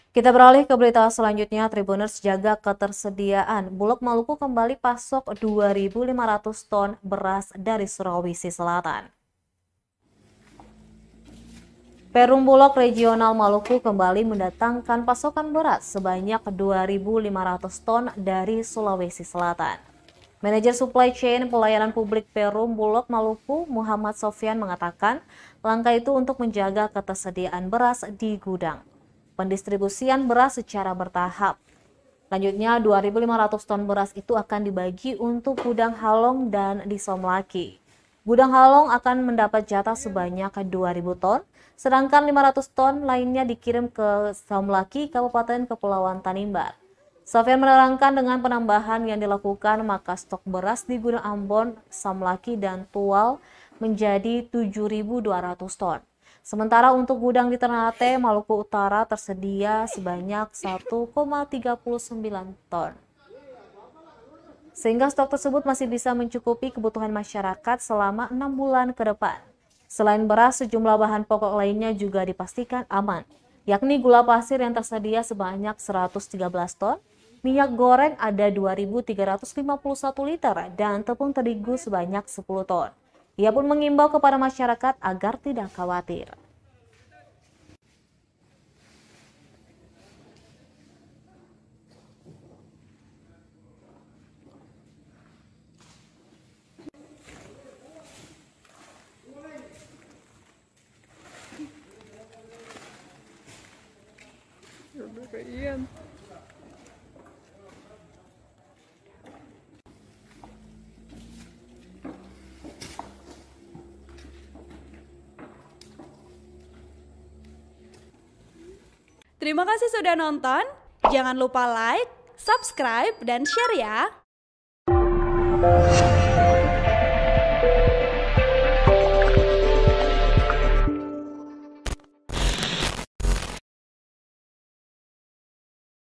Kita beralih ke berita selanjutnya. Tribuners jaga ketersediaan. Bulog Maluku kembali pasok 2.500 ton beras dari Sulawesi Selatan. Perum Bulog Regional Maluku kembali mendatangkan pasokan beras sebanyak 2.500 ton dari Sulawesi Selatan. Manajer Supply Chain Pelayanan Publik Perum Bulog Maluku, Muhammad Sofyan mengatakan, langkah itu untuk menjaga ketersediaan beras di gudang. Pendistribusian beras secara bertahap. Selanjutnya, 2.500 ton beras itu akan dibagi untuk gudang Halong dan di Somlaki. Gudang Halong akan mendapat jatah sebanyak 2.000 ton, sedangkan 500 ton lainnya dikirim ke Somlaki, Kabupaten Kepulauan Tanimbar. Sofyan menerangkan dengan penambahan yang dilakukan, maka stok beras di gudang Ambon, Somlaki, dan Tual menjadi 7.200 ton. Sementara untuk gudang di Ternate, Maluku Utara tersedia sebanyak 1,39 ton. Sehingga stok tersebut masih bisa mencukupi kebutuhan masyarakat selama 6 bulan ke depan. Selain beras, sejumlah bahan pokok lainnya juga dipastikan aman, yakni gula pasir yang tersedia sebanyak 113 ton, minyak goreng ada 2.351 liter, dan tepung terigu sebanyak 10 ton. Ia pun mengimbau kepada masyarakat agar tidak khawatir. Terima kasih sudah nonton. Jangan lupa like, subscribe, dan share ya.